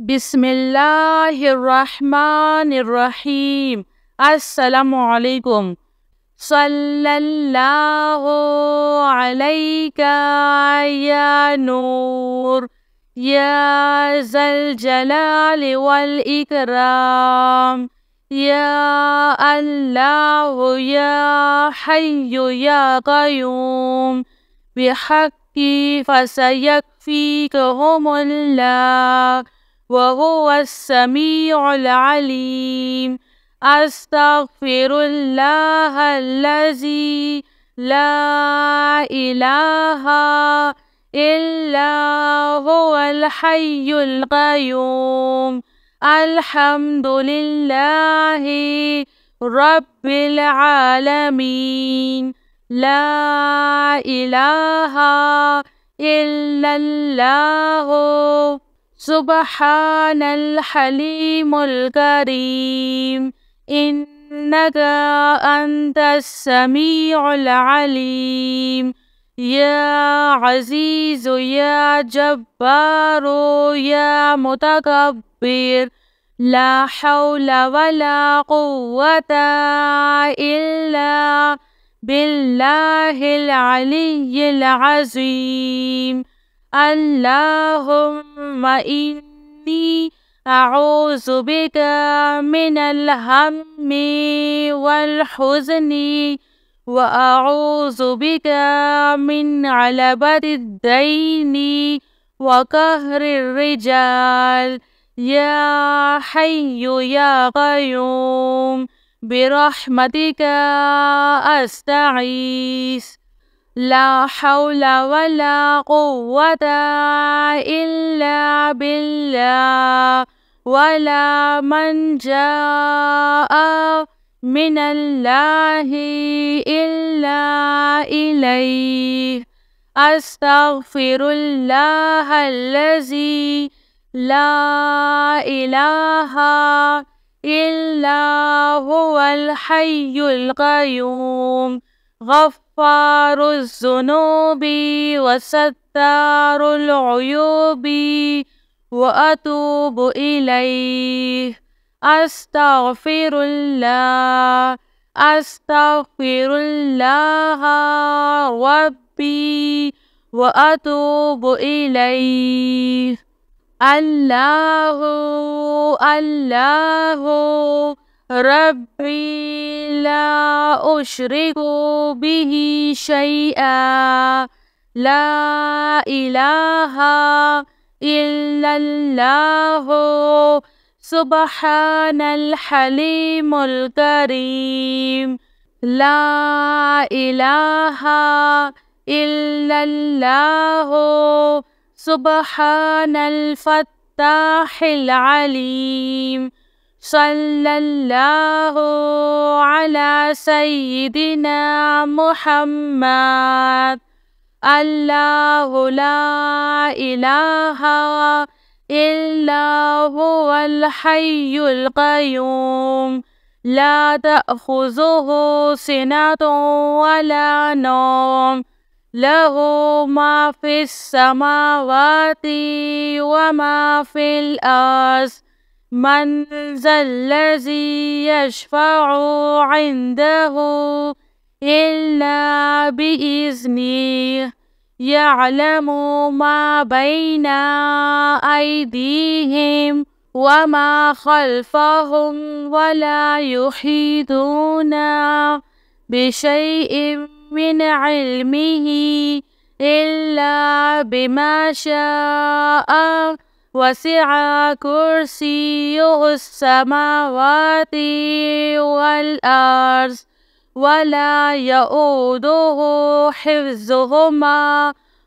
बिस्मिल्लाहिर्रहमानिर्रहीम। अस्सलामुअलैकुम। सल्लल्लाहु अलैका या नूर या ज़ल जलाल वल इकराम या अल्लाह या हय्यु या क़य्यूम बिहक़्क़ि फसयक्फ़ीकहुमुल्लाह वहुवस्समीउल अलीम। अस्तग़फ़िरुल्लाहल्लज़ी ला इलाहा इल्ला हुवल हय्युल क़य्यूम। अल्हम्दुलिल्लाहि रब्बिल आलमीन। ला इलाहा इल्लल्लाहु सुब्हानल हलीमुल करीम। इन्नका अंतस समीउल अलीम। या अज़ीज़ु या जब्बारू या मुतकब्बिर। ला हौला वला कुव्वता इल्ला बिल्लाहिल अलिय्यिल अज़ीम। अल्लाहुम्मा इन्नी अऊज़ु बिका मिनल हम्मी वल हुज़्नी व अऊज़ु बिका मिन अलबतिद दैनी व कहरिर रिजाल। या हय्यु या क़य्यूम बिरहमतिका अस्तगीस। ला हौला वला कुव्वता इल्ला बिल्लाह। वला मल्जाअ मिनल्लाहि इल्ला इलैहि। अस्तग़फिरुल्लाहल्लज़ी ला इलाहा इल्ला हुवल हय्युल क़य्यूम। गफ़्फ़ारुज़्ज़ुनूबि वसत्तारुल उयूबि व अतूबु इलैहि। अस्तग़फिरुल्लाह रब्बी व अतूबु इलैहि। अल्लाहु अल्लाहु रब्बी ला उश्रिकु बिही शैआ। ला इलाहा इल्लल्लाहु सुब्हानल हलीमुल करीम। ला इलाहा इल्लल्लाहु सुब्हानल फ़त्ताहिल अलीम। सल्लल्लाहु अला सय्यिदिना मुहम्मद। अल्लाहु ला इलाहा इल्ला हुवल हय्युल क़य्यूम। ला तअख़ुज़ुहु सिनतुन वला नौम। लहू मा फ़िस समावाति व मा फ़िल अर्ज़। मन ज़ल्लज़ी यशफ़अु इंदहु इल्ला बिइज़्निहि। यअलमु मा बैना अयदीहिम व मा ख़ल्फ़हुम वला युहीतूना बिशैइन मिन इल्मिही इल्ला बिमा शाअ। वसिअ कुर्सियुहुस समावाति वल अर्ज़ वला यऊदुहु हिफ्ज़ुहुमा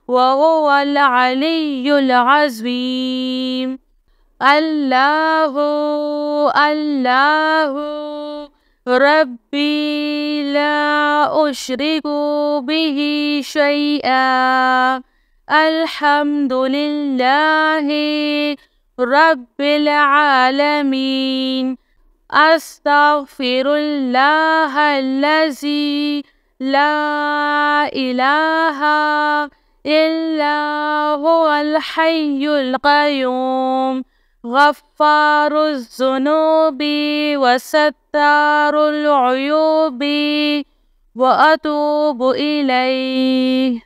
व हुवल अलिय्युल अज़ीम। अल्लाहु अल्लाहु रब्बी ला उश्रिकु बिही शैआ। अल्हम्दुलिल्लाहि रब्बिल आलमीन। अस्तग़फिरुल्लाहल्लज़ी ला इलाहा इल्ला हुवल हय्युल क़य्यूम। غفار الذنوب وستار العيوب وأتوب إليه.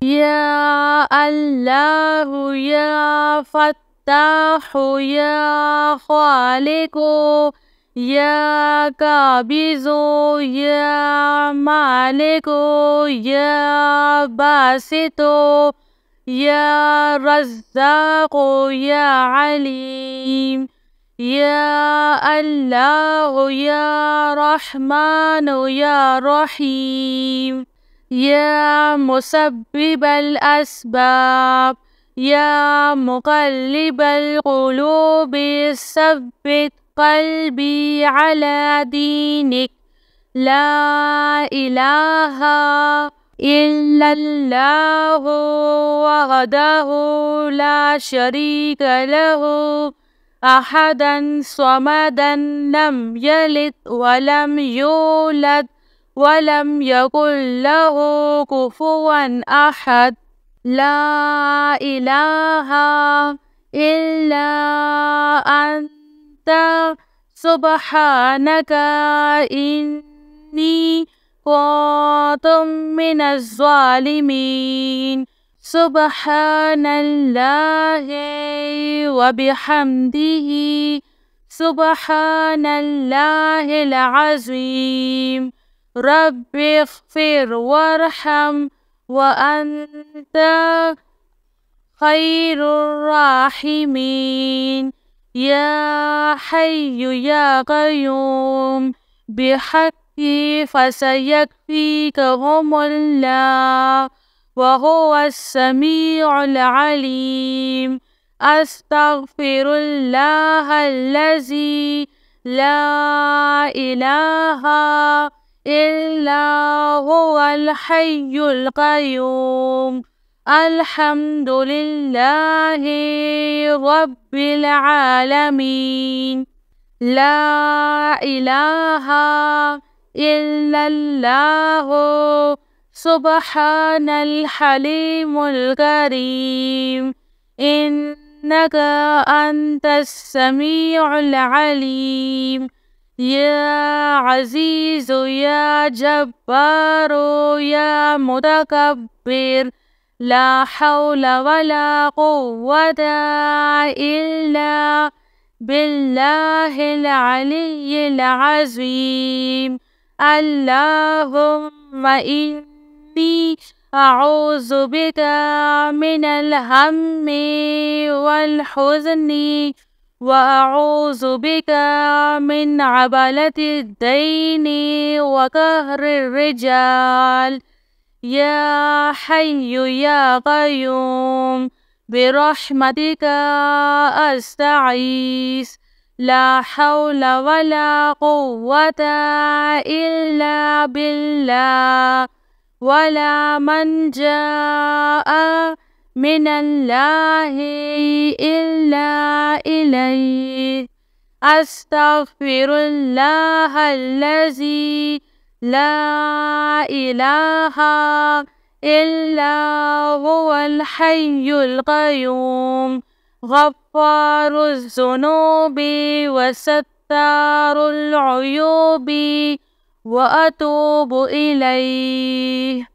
يا الله يا فتاح يا خالق يا قابض يا مالك يا باسط يا رزاق يا عليم. يا الله يا رحمن يا رحيم. يا مسبب الأسباب يا مقلب القلوب ثبت قلبي على دينك. لا إله إلا الله وحده لا شريك له أحدا صمدا لم يلد ولم يولد ولم يكن له كفوا أحد. لا إله إلا أنت سبحانك إني كنت من الظالمين. سبحان الله وبحمده سبحان الله العظيم. رب اغفر وارحم وأنت خير الراحمين. يا حي يا قيوم بحقي فسيكفيكهم الله وهو السميع العليم. أستغفر الله الذي لا إله إلا هو الحي القيوم. الحمد لله رب العالمين. لا إله إلا الله سبحان الحليم الكريم. إنك أنت السميع العليم. يا عزيز يا جبار يا متكبر لا حول ولا قوة إلا بالله العلي العظيم. اللهم إني أعوذ بك من الهم والحزن وأعوذ بك من عبلة الدين وقهر الرجال. يا حي يا قيوم برحمتك أستعيذ. لا حول ولا قوة إلا بالله ولا منجا من الله إلا إليه. أستغفر الله الذي لا إله إلا هو الحي القيوم غفار الذنوب وستار العيوب وأتوب إليه.